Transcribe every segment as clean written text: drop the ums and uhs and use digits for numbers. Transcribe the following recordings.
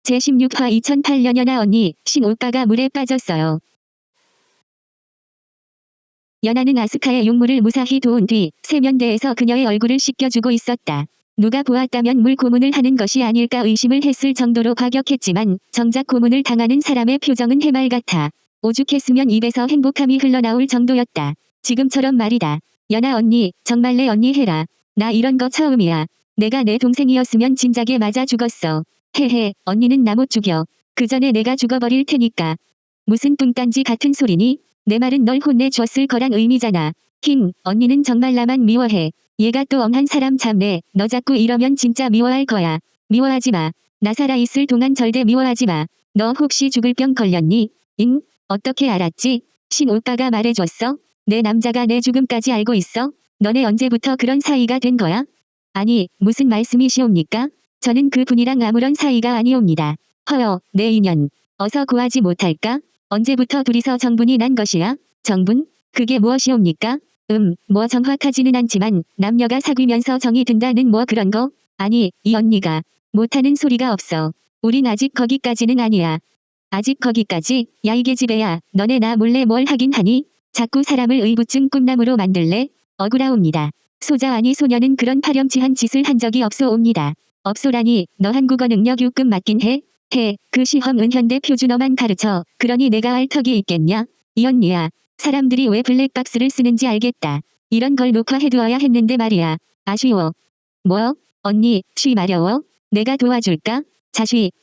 제16화 2008년 연아 언니, 신 오빠가 물에 빠졌어요. 연아는 아스카의 용물을 무사히 도운 뒤 세면대에서 그녀의 얼굴을 씻겨주고 있었다. 누가 보았다면 물 고문을 하는 것이 아닐까 의심을 했을 정도로 과격했지만 정작 고문을 당하는 사람의 표정은 해말 같아 오죽했으면 입에서 행복함이 흘러나올 정도였다. 지금처럼 말이다. 연아 언니, 정말 내 언니 해라. 나 이런 거 처음이야. 내가 내 동생이었으면 진작에 맞아 죽었어. 헤헤, 언니는 나 못 죽여. 그 전에 내가 죽어버릴 테니까. 무슨 뚱딴지 같은 소리니? 내 말은 널 혼내줬을 거란 의미잖아. 언니는 정말 나만 미워해. 얘가 또 엄한 사람 참네. 너 자꾸 이러면 진짜 미워할 거야. 미워하지 마. 나 살아있을 동안 절대 미워하지 마. 너 혹시 죽을 병 걸렸니? 어떻게 알았지? 신 오빠가 말해줬어? 내 남자가 내 죽음까지 알고 있어? 너네 언제부터 그런 사이가 된 거야? 아니, 무슨 말씀이시옵니까? 저는 그분이랑 아무런 사이가 아니옵니다. 허여, 내 인연. 어서 구하지 못할까? 언제부터 둘이서 정분이 난 것이야? 정분? 그게 무엇이옵니까? 뭐 정확하지는 않지만 남녀가 사귀면서 정이 든다는 뭐 그런 거? 아니, 이 언니가 못하는 소리가 없어. 우린 아직 거기까지는 아니야. 아직 거기까지? 야 이 계집애야, 너네 나 몰래 뭘 하긴 하니? 자꾸 사람을 의부증 꿈나무로 만들래? 억울하옵니다. 소자 아니 소녀는 그런 파렴치한 짓을 한 적이 없소옵니다. 없소라니, 너 한국어 능력 6급 맞긴 해? 그 시험 은현대 표준어만 가르쳐. 그러니 내가 알 턱이 있겠냐? 이 언니야. 사람들이 왜 블랙박스를 쓰는지 알겠다. 이런 걸 녹화해두어야 했는데 말이야. 아쉬워. 뭐? 언니, 쉬 마려워? 내가 도와줄까?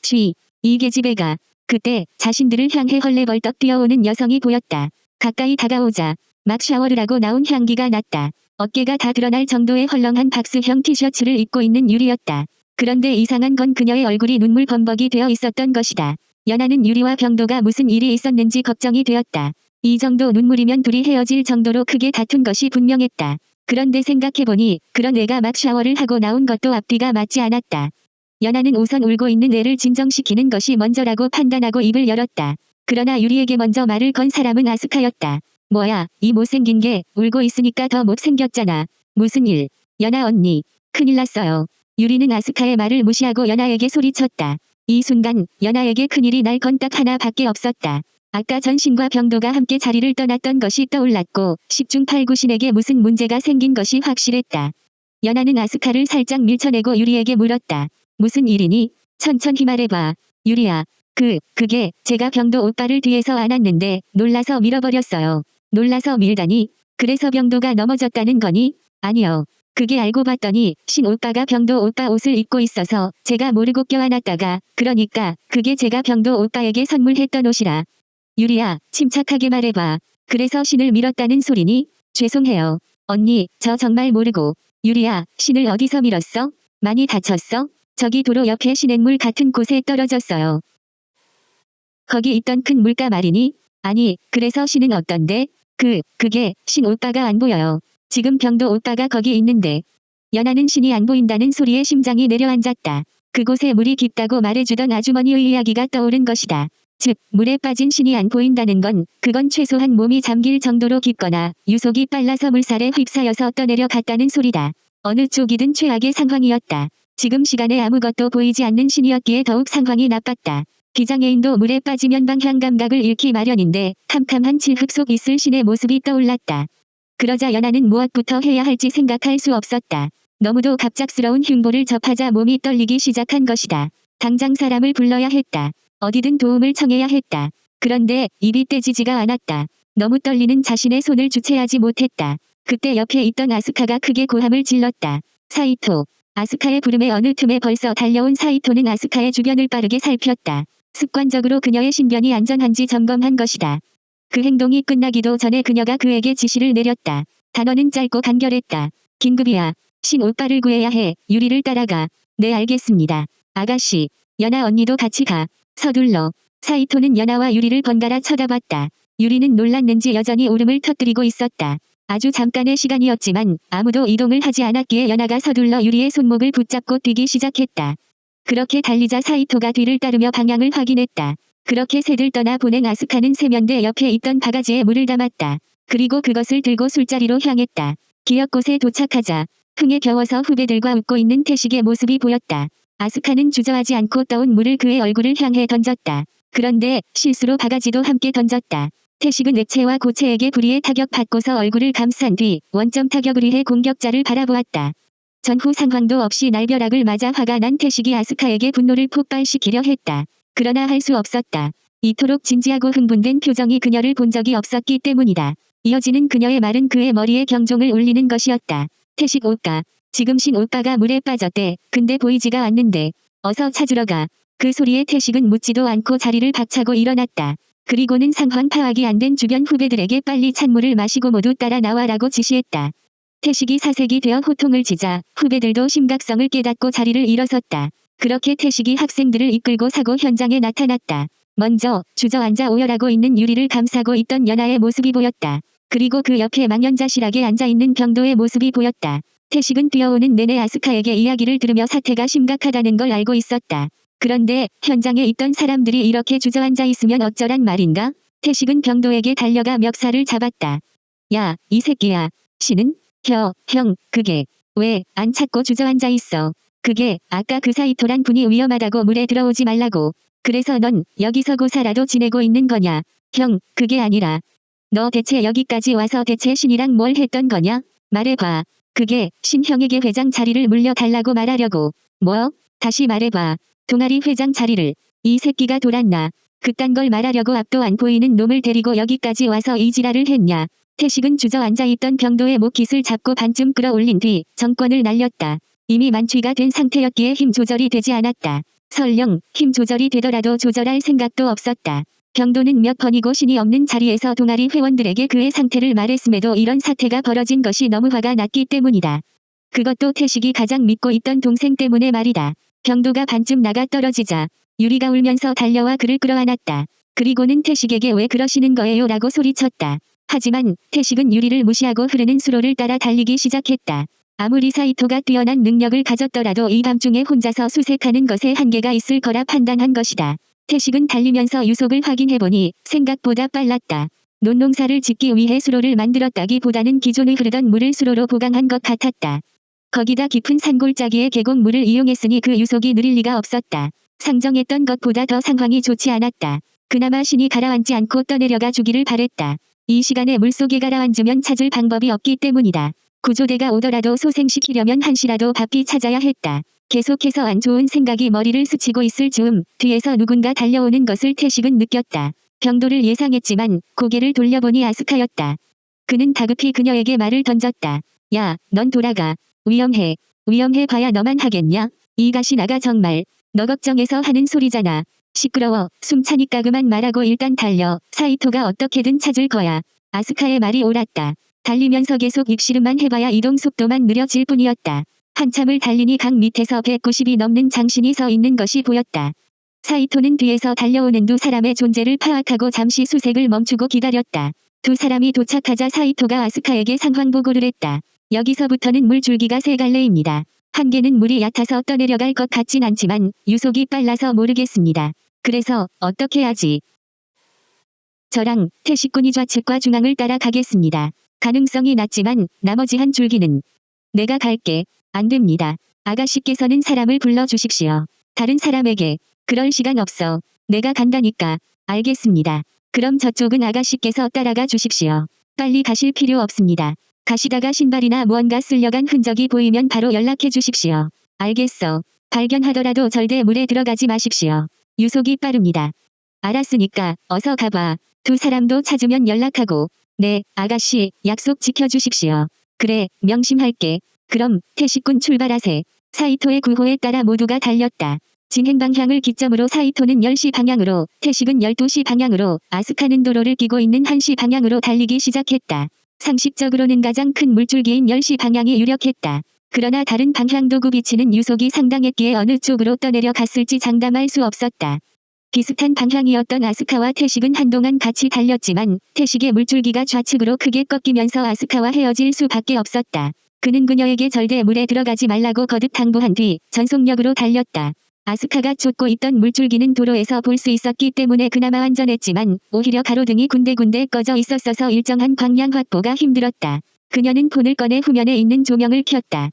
쉬. 이 계집애가. 그때 자신들을 향해 헐레벌떡 뛰어오는 여성이 보였다. 가까이 다가오자 막 샤워를 하고 나온 향기가 났다. 어깨가 다 드러날 정도의 헐렁한 박스형 티셔츠를 입고 있는 유리였다. 그런데 이상한 건 그녀의 얼굴이 눈물 범벅이 되어 있었던 것이다. 연아는 유리와 병도가 무슨 일이 있었는지 걱정이 되었다. 이 정도 눈물이면 둘이 헤어질 정도로 크게 다툰 것이 분명했다. 그런데 생각해보니 그런 애가 막 샤워를 하고 나온 것도 앞뒤가 맞지 않았다. 연아는 우선 울고 있는 애를 진정시키는 것이 먼저라고 판단하고 입을 열었다. 그러나 유리에게 먼저 말을 건 사람은 아스카였다. 뭐야, 이 못생긴 게 울고 있으니까 더 못생겼잖아. 무슨 일? 연아 언니, 큰일 났어요. 유리는 아스카의 말을 무시하고 연아에게 소리쳤다. 이 순간 연아에게 큰일이 날 건 딱 하나밖에 없었다. 아까 전신과 병도가 함께 자리를 떠났던 것이 떠올랐고 10중 8구 신에게 무슨 문제가 생긴 것이 확실했다. 연아는 아스카를 살짝 밀쳐내고 유리에게 물었다. 무슨 일이니? 천천히 말해봐. 유리야. 그게 제가 병도 오빠를 뒤에서 안았는데 놀라서 밀어버렸어요. 놀라서 밀다니? 그래서 병도가 넘어졌다는 거니? 아니요. 그게 알고 봤더니 신 오빠가 병도 오빠 옷을 입고 있어서 제가 모르고 껴안았다가 그러니까 그게 제가 병도 오빠에게 선물했던 옷이라. 유리야, 침착하게 말해봐. 그래서 신을 밀었다는 소리니? 죄송해요. 언니, 저 정말 모르고. 유리야, 신을 어디서 밀었어? 많이 다쳤어? 저기 도로 옆에 시냇물 같은 곳에 떨어졌어요. 거기 있던 큰 물가 말이니? 아니, 그래서 신은 어떤데? 그게 신 오빠가 안 보여요. 지금 병도 오빠가 거기 있는데. 연아는 신이 안 보인다는 소리에 심장이 내려앉았다. 그곳에 물이 깊다고 말해주던 아주머니의 이야기가 떠오른 것이다. 즉, 물에 빠진 신이 안 보인다는 건 그건 최소한 몸이 잠길 정도로 깊거나 유속이 빨라서 물살에 휩싸여서 떠내려갔다는 소리다. 어느 쪽이든 최악의 상황이었다. 지금 시간에 아무것도 보이지 않는 신이었기에 더욱 상황이 나빴다. 비장애인도 물에 빠지면 방향 감각을 잃기 마련인데 캄캄한 칠흑 속 있을 신의 모습이 떠올랐다. 그러자 연아는 무엇부터 해야 할지 생각할 수 없었다. 너무도 갑작스러운 흉보를 접하자 몸이 떨리기 시작한 것이다. 당장 사람을 불러야 했다. 어디든 도움을 청해야 했다. 그런데 입이 떼지지가 않았다. 너무 떨리는 자신의 손을 주체하지 못했다. 그때 옆에 있던 아스카가 크게 고함을 질렀다. 사이토. 아스카의 부름에 어느 틈에 벌써 달려온 사이토는 아스카의 주변을 빠르게 살폈다. 습관적으로 그녀의 신변이 안전한지 점검한 것이다. 그 행동이 끝나기도 전에 그녀가 그에게 지시를 내렸다. 단어는 짧고 간결했다. 긴급이야. 신 오빠를 구해야 해. 유리를 따라가. 네 알겠습니다. 아가씨. 연아 언니도 같이 가. 서둘러. 사이토는 연아와 유리를 번갈아 쳐다봤다. 유리는 놀랐는지 여전히 울음을 터뜨리고 있었다. 아주 잠깐의 시간이었지만 아무도 이동을 하지 않았기에 연아가 서둘러 유리의 손목을 붙잡고 뛰기 시작했다. 그렇게 달리자 사이토가 뒤를 따르며 방향을 확인했다. 그렇게 셋을 떠나 보낸 아스카는 세면대 옆에 있던 바가지에 물을 담았다. 그리고 그것을 들고 술자리로 향했다. 기역곳에 도착하자 흥에 겨워서 후배들과 웃고 있는 태식의 모습이 보였다. 아스카는 주저하지 않고 떠온 물을 그의 얼굴을 향해 던졌다. 그런데 실수로 바가지도 함께 던졌다. 태식은 액체와 고체에게 불의의 타격받고서 얼굴을 감싼 뒤 원점 타격을 위해 공격자를 바라보았다. 전후 상황도 없이 날벼락을 맞아 화가 난 태식이 아스카에게 분노를 폭발시키려 했다. 그러나 할 수 없었다. 이토록 진지하고 흥분된 표정이 그녀를 본 적이 없었기 때문이다. 이어지는 그녀의 말은 그의 머리에 경종을 울리는 것이었다. 태식 오빠. 지금 신 오빠가 물에 빠졌대. 근데 보이지가 않는데. 어서 찾으러 가. 그 소리에 태식은 묻지도 않고 자리를 박차고 일어났다. 그리고는 상황 파악이 안 된 주변 후배들에게 빨리 찬물을 마시고 모두 따라 나와라고 지시했다. 태식이 사색이 되어 호통을 치자 후배들도 심각성을 깨닫고 자리를 일어섰다. 그렇게 태식이 학생들을 이끌고 사고 현장에 나타났다. 먼저 주저앉아 오열하고 있는 유리를 감싸고 있던 연아의 모습이 보였다. 그리고 그 옆에 망연자실하게 앉아있는 병도의 모습이 보였다. 태식은 뛰어오는 내내 아스카에게 이야기를 들으며 사태가 심각하다는 걸 알고 있었다. 그런데 현장에 있던 사람들이 이렇게 주저앉아 있으면 어쩌란 말인가? 태식은 병도에게 달려가 멱살을 잡았다. 야, 이 새끼야. 신은? 형, 그게 왜 안 찾고 주저앉아 있어? 그게 아까 그 사이토란 분이 위험하다고 물에 들어오지 말라고. 그래서 넌 여기서 고사라도 지내고 있는 거냐? 형, 그게 아니라 너 대체 여기까지 와서 대체 신이랑 뭘 했던 거냐? 말해봐. 그게 신형에게 회장 자리를 물려달라고 말하려고. 뭐? 다시 말해봐. 동아리 회장 자리를. 이 새끼가 돌았나? 그딴 걸 말하려고 앞도 안 보이는 놈을 데리고 여기까지 와서 이 지랄을 했냐? 태식은 주저앉아있던 병도의 목깃을 잡고 반쯤 끌어올린 뒤 정권을 날렸다. 이미 만취가 된 상태였기에 힘 조절이 되지 않았다. 설령 힘 조절이 되더라도 조절할 생각도 없었다. 병도는 몇 번이고 신이 없는 자리에서 동아리 회원들에게 그의 상태를 말했음에도 이런 사태가 벌어진 것이 너무 화가 났기 때문이다. 그것도 태식이 가장 믿고 있던 동생 때문에 말이다. 병도가 반쯤 나가 떨어지자 유리가 울면서 달려와 그를 끌어안았다. 그리고는 태식에게 왜 그러시는 거예요? 라고 소리쳤다. 하지만 태식은 유리를 무시하고 흐르는 수로를 따라 달리기 시작했다. 아무리 사이토가 뛰어난 능력을 가졌더라도 이 밤중에 혼자서 수색하는 것에 한계가 있을 거라 판단한 것이다. 태식은 달리면서 유속을 확인해보니 생각보다 빨랐다. 논농사를 짓기 위해 수로를 만들었다기보다는 기존에 흐르던 물을 수로로 보강한 것 같았다. 거기다 깊은 산골짜기의 계곡물을 이용했으니 그 유속이 느릴 리가 없었다. 상정했던 것보다 더 상황이 좋지 않았다. 그나마 신이 가라앉지 않고 떠내려가 주기를 바랬다. 이 시간에 물속에 가라앉으면 찾을 방법이 없기 때문이다. 구조대가 오더라도 소생시키려면 한시라도 바삐 찾아야 했다. 계속해서 안 좋은 생각이 머리를 스치고 있을 즈음 뒤에서 누군가 달려오는 것을 태식은 느꼈다. 병도를 예상했지만 고개를 돌려보니 아스카였다. 그는 다급히 그녀에게 말을 던졌다. 야, 넌 돌아가. 위험해. 위험해 봐야 너만 하겠냐? 이 가시나가 정말 너 걱정해서 하는 소리잖아. 시끄러워. 숨 차니까 그만 말하고 일단 달려. 사이토가 어떻게든 찾을 거야. 아스카의 말이 옳았다. 달리면서 계속 입씨름만 해봐야 이동 속도만 느려질 뿐이었다. 한참을 달리니 강 밑에서 190이 넘는 장신이 서 있는 것이 보였다. 사이토는 뒤에서 달려오는 두 사람의 존재를 파악하고 잠시 수색을 멈추고 기다렸다. 두 사람이 도착하자 사이토가 아스카에게 상황 보고를 했다. 여기서부터는 물줄기가 세 갈래입니다. 한 개는 물이 얕아서 떠내려갈 것 같진 않지만 유속이 빨라서 모르겠습니다. 그래서 어떻게 하지? 저랑 태식군이 좌측과 중앙을 따라 가겠습니다. 가능성이 낮지만 나머지 한 줄기는 내가 갈게. 안 됩니다. 아가씨께서는 사람을 불러주십시오. 다른 사람에게 그럴 시간 없어. 내가 간다니까. 알겠습니다. 그럼 저쪽은 아가씨께서 따라가 주십시오. 빨리 가실 필요 없습니다. 가시다가 신발이나 무언가 쓸려간 흔적이 보이면 바로 연락해 주십시오. 알겠어. 발견하더라도 절대 물에 들어가지 마십시오. 유속이 빠릅니다. 알았으니까 어서 가봐. 두 사람도 찾으면 연락하고. 네, 아가씨, 약속 지켜주십시오. 그래, 명심할게. 그럼 태식군 출발하세. 사이토의 구호에 따라 모두가 달렸다. 진행 방향을 기점으로 사이토는 10시 방향으로, 태식은 12시 방향으로, 아스카는 도로를 끼고 있는 1시 방향으로 달리기 시작했다. 상식적으로는 가장 큰 물줄기인 10시 방향이 유력했다. 그러나 다른 방향도 굽이치는 유속이 상당했기에 어느 쪽으로 떠내려 갔을지 장담할 수 없었다. 비슷한 방향이었던 아스카와 태식은 한동안 같이 달렸지만 태식의 물줄기가 좌측으로 크게 꺾이면서 아스카와 헤어질 수밖에 없었다. 그는 그녀에게 절대 물에 들어가지 말라고 거듭 당부한 뒤 전속력으로 달렸다. 아스카가 쫓고 있던 물줄기는 도로에서 볼 수 있었기 때문에 그나마 안전했지만 오히려 가로등이 군데군데 꺼져 있었어서 일정한 방향 확보가 힘들었다. 그녀는 폰을 꺼내 후면에 있는 조명을 켰다.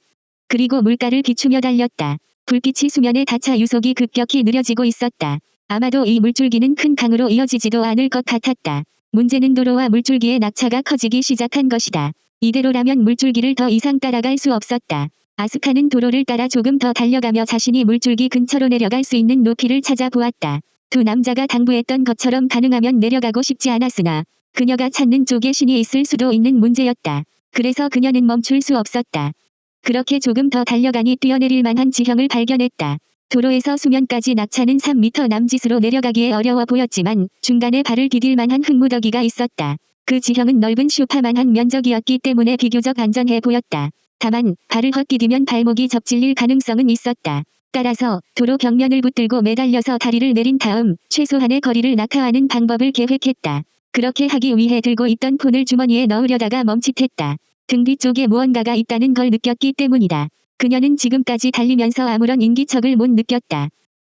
그리고 물가를 비추며 달렸다. 불빛이 수면에 닿자 유속이 급격히 느려지고 있었다. 아마도 이 물줄기는 큰 강으로 이어지지도 않을 것 같았다. 문제는 도로와 물줄기의 낙차가 커지기 시작한 것이다. 이대로라면 물줄기를 더 이상 따라갈 수 없었다. 아스카는 도로를 따라 조금 더 달려가며 자신이 물줄기 근처로 내려갈 수 있는 높이를 찾아보았다. 두 남자가 당부했던 것처럼 가능하면 내려가고 싶지 않았으나 그녀가 찾는 쪽에 신이 있을 수도 있는 문제였다. 그래서 그녀는 멈출 수 없었다. 그렇게 조금 더 달려가니 뛰어내릴 만한 지형을 발견했다. 도로에서 수면까지 낙차는 3m 남짓으로 내려가기에 어려워 보였지만 중간에 발을 디딜 만한 흙무더기가 있었다. 그 지형은 넓은 슈파만한 면적이었기 때문에 비교적 안전해 보였다. 다만 발을 헛디디면 발목이 접질릴 가능성은 있었다. 따라서 도로 벽면을 붙들고 매달려서 다리를 내린 다음 최소한의 거리를 낙하하는 방법을 계획했다. 그렇게 하기 위해 들고 있던 폰을 주머니에 넣으려다가 멈칫했다. 등 뒤쪽에 무언가가 있다는 걸 느꼈기 때문이다. 그녀는 지금까지 달리면서 아무런 인기척을 못 느꼈다.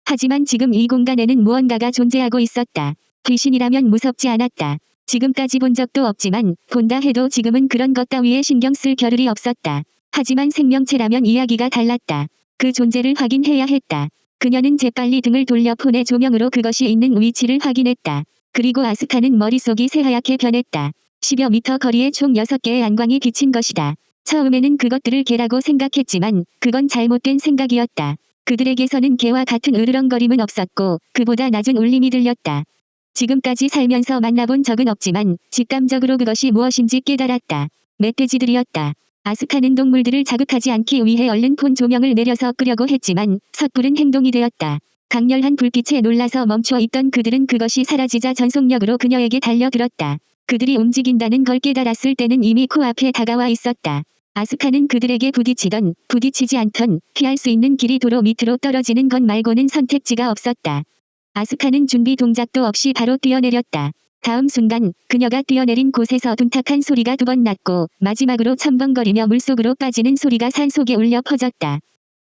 하지만 지금 이 공간에는 무언가가 존재하고 있었다. 귀신이라면 무섭지 않았다. 지금까지 본 적도 없지만 본다 해도 지금은 그런 것 따위에 신경 쓸 겨를이 없었다. 하지만 생명체라면 이야기가 달랐다. 그 존재를 확인해야 했다. 그녀는 재빨리 등을 돌려 폰의 조명으로 그것이 있는 위치를 확인했다. 그리고 아스카는 머릿속이 새하얗게 변했다. 10여 미터 거리에 총 6개의 안광이 비친 것이다. 처음에는 그것들을 개라고 생각했지만 그건 잘못된 생각이었다. 그들에게서는 개와 같은 으르렁거림은 없었고 그보다 낮은 울림이 들렸다. 지금까지 살면서 만나본 적은 없지만 직감적으로 그것이 무엇인지 깨달았다. 멧돼지들이었다. 아스카는 동물들을 자극하지 않기 위해 얼른 폰 조명을 내려서 끄려고 했지만 섣부른 행동이 되었다. 강렬한 불빛에 놀라서 멈춰 있던 그들은 그것이 사라지자 전속력으로 그녀에게 달려들었다. 그들이 움직인다는 걸 깨달았을 때는 이미 코앞에 다가와 있었다. 아스카는 그들에게 부딪히던 부딪히지 않던 피할 수 있는 길이 도로 밑으로 떨어지는 것 말고는 선택지가 없었다. 아스카는 준비 동작도 없이 바로 뛰어내렸다. 다음 순간 그녀가 뛰어내린 곳에서 둔탁한 소리가 2번 났고 마지막으로 첨벙거리며 물속으로 빠지는 소리가 산속에 울려 퍼졌다.